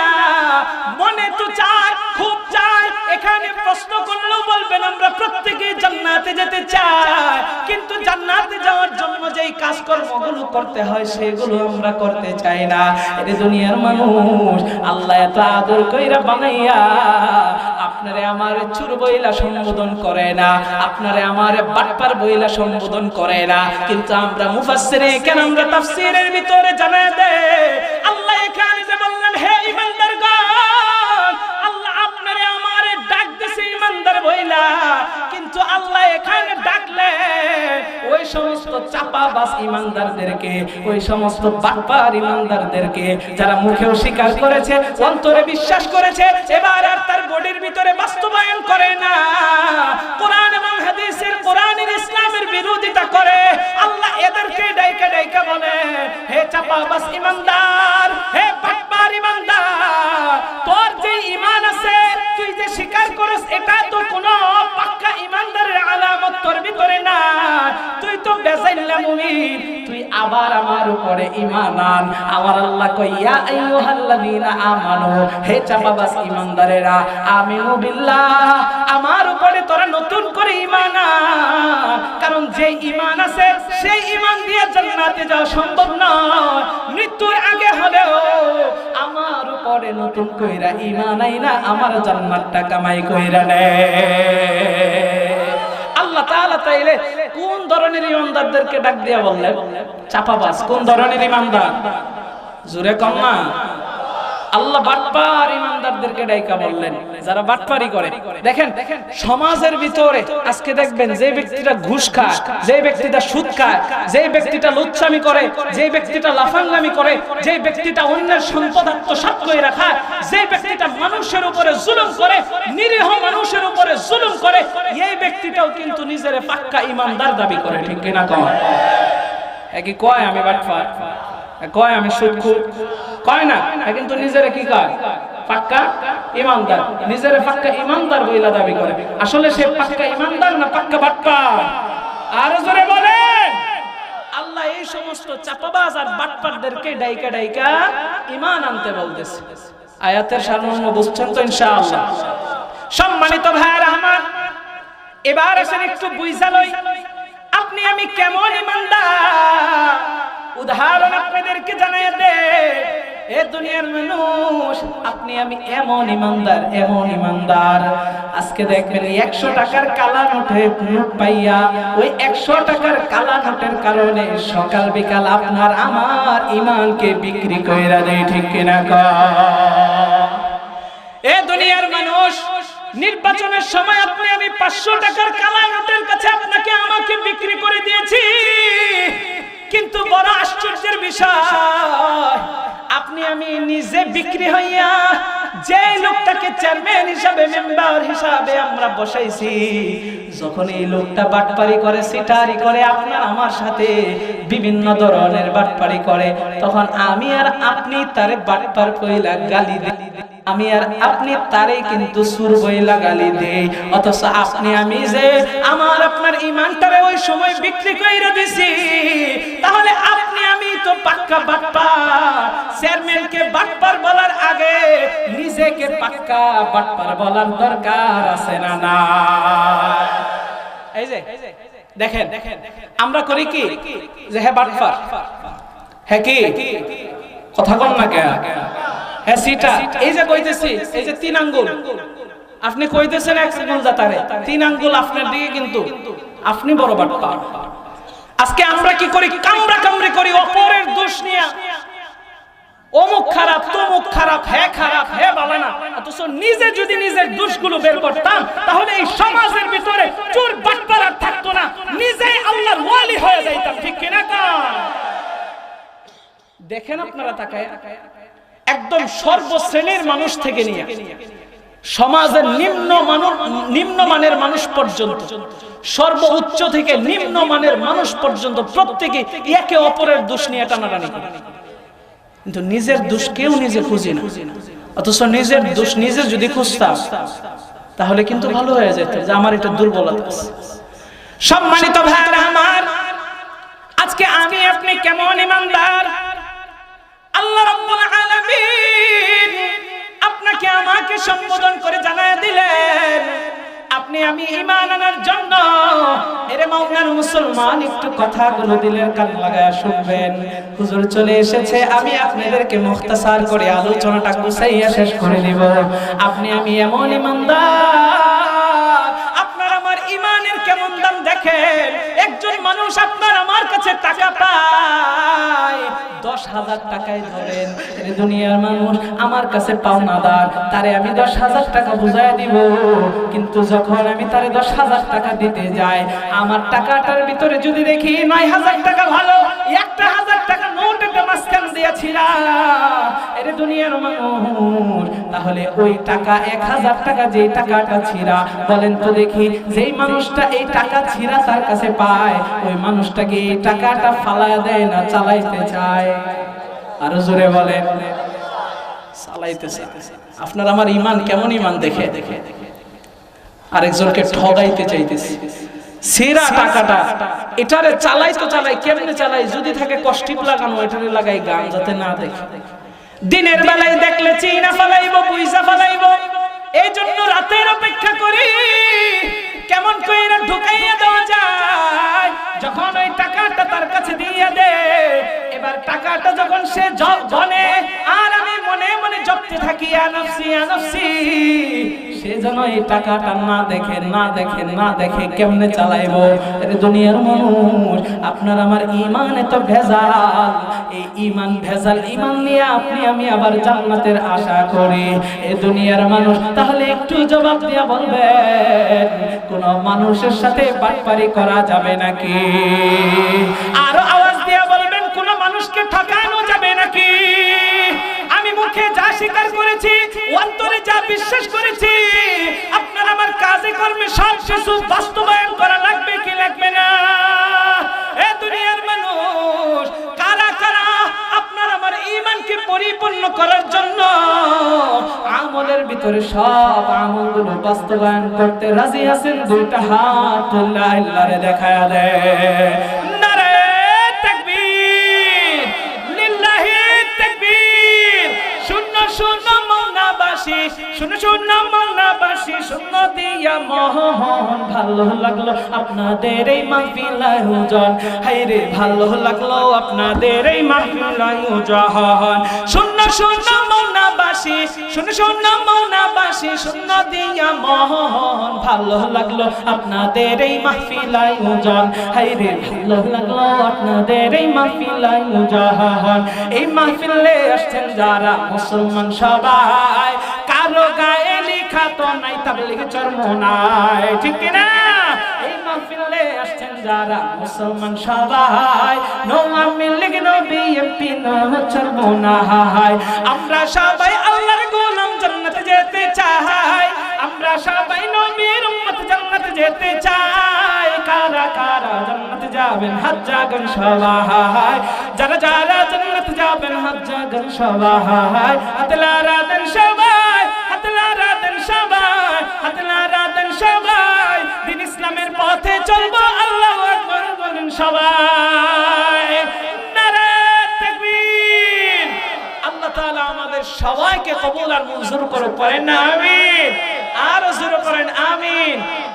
মনে তো চায়, খুব চায়। এখানে প্রশ্ন করলেও বলবেন আমরা প্রত্যেকেই জান্নাতে যেতে চাই, কিন্তু জান্নাতে যাওয়ার জন্য যেই কাজকর্মগুলো করতে হয় সেগুলো আমরা করতে চাই না। এই দুনিয়ার মানুষ, আল্লাহ এত আদর কইরা বানাইয়া আপনারে আমারে চোর বইলা সম্বোধন করে না, আপনারে আমারে বাটপার বইলা সম্বোধন করে না, কিন্তু আমরা মুফাসসিরে কেন আমরা তাফসীরের ভিতরে জানায় দেয়, আল্লাহ এখানে যে বললেন হে ঈমানদারগণ, আল্লাহ আপনারে আমারে ডাক দিছে ঈমানদার বইলা, কিন্তু আল্লাহ এখানে ডাকলেন ওই সমস্ত চাপাবাজ ঈমানদারদেরকে, ওই সমস্ত বাটপার ঈমানদারদেরকে, যারা মুখেও স্বীকার করেছে, অন্তরে বিশ্বাস করেছে, এবার আর তার বডির ভিতরে বাস্তবায়ন করে না, কোরআন এবং হাদিসের, কোরআনের ইসলামের বিরোধিতা করে। আল্লাহ এদেরকে ডাইকা ডাইকা বলে, হে চাপাবাজ ঈমানদার, হে বাটপার ঈমানদার, তোর যে ঈমান আছে, তুই যে স্বীকার করিস, এটা তো কোনো পাক্কা ঈমানদারের আলামত তোর ভিতরে না। তুই তো বেজাইল্লা মুমিন, তুই আবার আমার উপরে ঈমান আন। আমার আল্লাহ কই, ইয়া আইয়ুহাল্লাযীনা আমানু, হে চাপাবাজ ঈমানদারেরা, আমিনু বিল্লাহ, আমার উপরে তোরা নতুন করে ঈমান আন। কারণ যে ঈমান আছে সেই ঈমান দিয়ে জান্নাতে যাওয়া সম্ভব নয়। মৃত্যুর আগে হলেও আমার উপরে নতুন কইরা ঈমান আইনা আমার জান্নাতটা কামাই কইরা নে। আল্লাহ তাআলা তাইলে কোন ধরনের ঈমানদারদেরকে ডাক দিয়া বললেন? চাপাবাজ। কোন ধরনের ঈমানদার? জোরে কম না? আল্লাহ বাটপার ইমানদারদেরকে ডাইকা বললেন যারা বাটপারি করে। দেখেন সমাজের ভিতরে আজকে দেখবেন যে ব্যক্তিটা ঘুষ খায়, যে ব্যক্তিটা সুদ খায়, যে ব্যক্তিটা লুচ্ছামি করে, যে ব্যক্তিটা লাফাঙ্গামি করে, যে ব্যক্তিটা অন্যের সম্পদ আত্মসাৎ করে রাখায়, যে ব্যক্তিটা মানুষের উপরে জুলুম করে, নিরীহ মানুষের উপরে জুলুম করে, এই ব্যক্তিটাও কিন্তু নিজের পাক্কা ইমানদার দাবি করে। ঠিক কিনা কয়? একই কয় আমি বাটপার, কয় আমি সুদখোর, কয় না, কিন্তু নিজের কি কয়? পাক্কা ইমানদার। নিজের পাক্কা ইমানদার বইলা দাবি করে। আসলে সে পাক্কা ইমানদার না পাক্কা বাটপার? আরো জোরে বলেন। আল্লাহ এই সমস্ত চাপাবাজ আর বাটপারদেরকে ডাইকা ডাইকা ঈমান আনতে বলতেছে। আয়াতের সারমর্ম বুঝছেন তো ইনশাআল্লাহ? সম্মানিত ভাইরা আমার, এবার আসেন একটু বুঝা লই আপনি আমি কেমন ইমানদার। উদাহরণ আপনাদেরকে জানাই দে, এ দুনিয়ার মানুষ আপনি আমি এমন ইমানদার, এমন ইমানদার। আজকে দেখবেন 100 টাকার কালা নোট পাইয়া ওই 100 টাকার কালা নোটের কারণে সকাল বিকাল আপনার আমার ঈমানকে বিক্রি কইরা দেয়। ঠিক কিনা কয়? এ দুনিয়ার মানুষ নির্বাচনের সময় আপনি আমি 500 টাকার কালা নোটের কাছে আপনাকে আমাকে বিক্রি করে দিয়েছি। কিন্তু বড় আশ্চর্যের বিষয়, আপনি আমি নিজে বিক্রি হইয়া যে লোকটাকে চেয়ারম্যান হিসাবে, মেম্বার হিসাবে আমরা বসাইছি, যখন এই লোকটা বাটপারি করে, সিটারি করে, আপনার আমার সাথে বিভিন্ন ধরনের বাটপারি করে, তখন আমি আর আপনি তারে বাটপার কইলা গালি দিই, আমি আর আপনি তারে কিন্তু সুর বইলা গালি দেই। অথচ আপনি আমি যে আমার আপনার ঈমানটারে ওই সময় বিক্রি কইরা দিছি, তাহলে আপনি আমি তো পাক্কা বাটপার। চেয়ারম্যানকে বাটপার বলার আগে নিজেকে পাক্কা বাটপার বলার দরকার আছে না? না। এই যে দেখেন আমরা করি কি যে হ্যাঁ বাটপার, হ্যাঁ কি কথা কম না কেন, হ্যাঁ সিটা, এই যে কইতেছি, এই যে 3 আঙ্গুল আপনি কইতেছেন 1 আঙ্গুল জাতারে, 3 আঙ্গুল আপনার দিকে, কিন্তু আপনি বড় বাটপার। আজকে আমরা কি করি? কামড়া কামড়ি করি অপরের দোষ নিয়ে, অমুক খারাপ, তমুক খারাপ, হ্যাঁ খারাপ, হ্যাঁ ভালো না। অথচ নিজে যদি নিজের দোষগুলো বের করতাম, তাহলে এই সমাজের ভিতরে চোর বাটপার আর থাকতো না, নিজেই আল্লাহর ওয়ালি হয়ে যাইতাম। ঠিক কিনা কয়? দেখেন আপনারা তাকায়, একদম সর্বশ্রেণীর মানুষ থেকে নিয়ে সমাজের নিম্ন মানের মানুষ পর্যন্ত, সর্বোচ্চ থেকে নিম্ন মানের মানুষ পর্যন্ত প্রত্যেকে একে অপরের দোষ নিয়ে টানাটানি করে, কিন্তু নিজের দোষ কেউ নিজে খুঁজে না। অথচ নিজের দোষ নিজে যদি খুঁজতাম তাহলে কিন্তু ভালো হয়ে যেত যে আমার এটা দুর্বলতা আছে। সম্মানিত ভাইরা আমার, আজকে আমি আপনি কেমন ইমানদার? আল্লাহ রাব্বুল আলামিন আপনাকে আমাকে সম্বোধন করে জানায় দিলেন, আপনি আমি ঈমান আনার জন্য। এরে মাওলানা মুসলমান, একটু কথাগুলো দিলের কান লাগায় শুনবেন। হুজুর চলে এসেছে, আমি আপনাদেরকে মুখতাসার করে আলোচনাটা গুছাইয়া শেষ করে দিব। আপনি আমি এমন ঈমানদার, আপনার আমার ঈমানের কেমন দাম দেখেন। একজন মানুষ আপনার আমার কাছে টাকা পায় 10,000 টাকায় ধরেন, এই দুনিয়ার মানুষ আমার কাছে পাওনাদার, তারে আমি 10,000 টাকা বুঝায় দিব। কিন্তু যখন আমি তারে 10,000 টাকা দিতে যাই, আমার টাকাটার ভিতরে যদি দেখি 9,000 টাকা ভালো, 1,000 টাকা নোটের মাঝখান দিয়েছিলা এর দুনিয়ার মানুষ, তাহলে ওই টাকা 1,000 টাকা যে টাকাটা ছিড়া, বলেন তো দেখি, যেই মানুষটা এই টাকা ছিড়া তার কাছে পায়, ওই মানুষটাকে এই টাকাটা ফালায় দেয় না চালাইতে চায়? আরো জোরে বলেন। চালাইতে চায়। আপনার আমার ঈমান কেমন ঈমান দেখে আরেকজনকে ঠগাইতে চাইতেছি। ছিড়া টাকাটা এটারে চালাই তো চালাই, কেমনে চালাই? যদি থাকে কষ্টিপ লাগানো, এটারে লাগাই গান যাতে না দেখে। দিনের বেলায় দেখলে চিনা ফালাইবো, পয়সা ফালাইবো, এই জন্য রাতের অপেক্ষা করি কেমন কইরা ঢুকাইয়া দেওয়া যায়। যখন ওই টাকাটা তার কাছে দিয়ে দে, এবার টাকাটা যখন সে বনে আর আমি মনে মনে জপতে থাকি আনফসি আনফসি, সে যেন এই টাকাটা না দেখে কেমনে চালাইবো। দুনিয়ার মানুষ, আপনার আমার ঈমান এত ভেজাল, এই ঈমান ভেজাল ঈমান নিয়ে আপনি আমি আবার জান্নাতের আশা করি। এই দুনিয়ার মানুষ, তাহলে একটু জবাব দিয়া বলবেন, কোন মানুষের সাথে বাটপারি করা যাবে নাকি? আরো আওয়াজ দিয়া বলবেন, কোন মানুষকে ঠকানো যাবে নাকি? আমি মুখে যা স্বীকার করেছি, অন্তরে যা বিশ্বাস করেছি, আপনার আমার কাজে কর্মে সব কিছু বাস্তবায়ন করা লাগবে কি লাগবে না? এ দুনিয়ার মানুষ, কারা কারা আপনার আমার ঈমানকে পরিপূর্ণ করার জন্য আমলের ভিতরে সব আমলগুলো বাস্তবায়ন করতে রাজি আছেন? দুইটা হাত তুলে আল্লাহরে দেখায়া দেয়। নারে তাকবীর, লিল্লাহি তাকবীর। শূন্য শূন্য মৌনাবাসী, শূন্য শূন্য মৌনাবাসী, শূন্য দিয়া মোহন। ভালো লাগলো আপনাদের এই মাহফিল আয়োজন, হায়রে ভালো লাগলো আপনাদের এই মাহফিল আয়োজন। শূন্য শূন্য মৌনাবাসী, শূন্য শূন্য মৌনাবাসী, শূন্য দিয়া মোহন। ভালো লাগলো আপনাদের এই মাহফিল আয়োজন, হায়রে ভালো লাগলো আপনাদের এই মাহফিল আয়োজন। এই মাহফিলে আসছেন যারা মুসলমান সবাই, কারো গায়ে লেখা তো নাই তাবলীগ চরমোনাই, ঠিক কিনা? এই মাহফিলে আসছেন যারা মুসলমান সবাই, no Awami League no BNP no Charmonai. আমরা সবাই আল্লাহর গোলাম, জান্নাতে যেতে চাই। আমরা সবাই নবীর উম্মত, জান্নাতে যেতে চাই। কারা কারা জান্নাতে যাবেন হাত জাগান সবাই, যারা যারা জান্নাতে যাবেন হাত জাগান সবাই। হাতলারা দেন সবাই, হাতলারা দেন সবাই, হাতলারা দেন সবাই। দিন ইসলামের পথে চলবো, আল্লাহু আকবার বলেন সবাই। নারে তাকবীর। আল্লাহ তাআলা আমাদের সবাইকে কবুল আর মঞ্জুর করে, পড়েন না আমিন। আর জোরে পড়েন আমিন।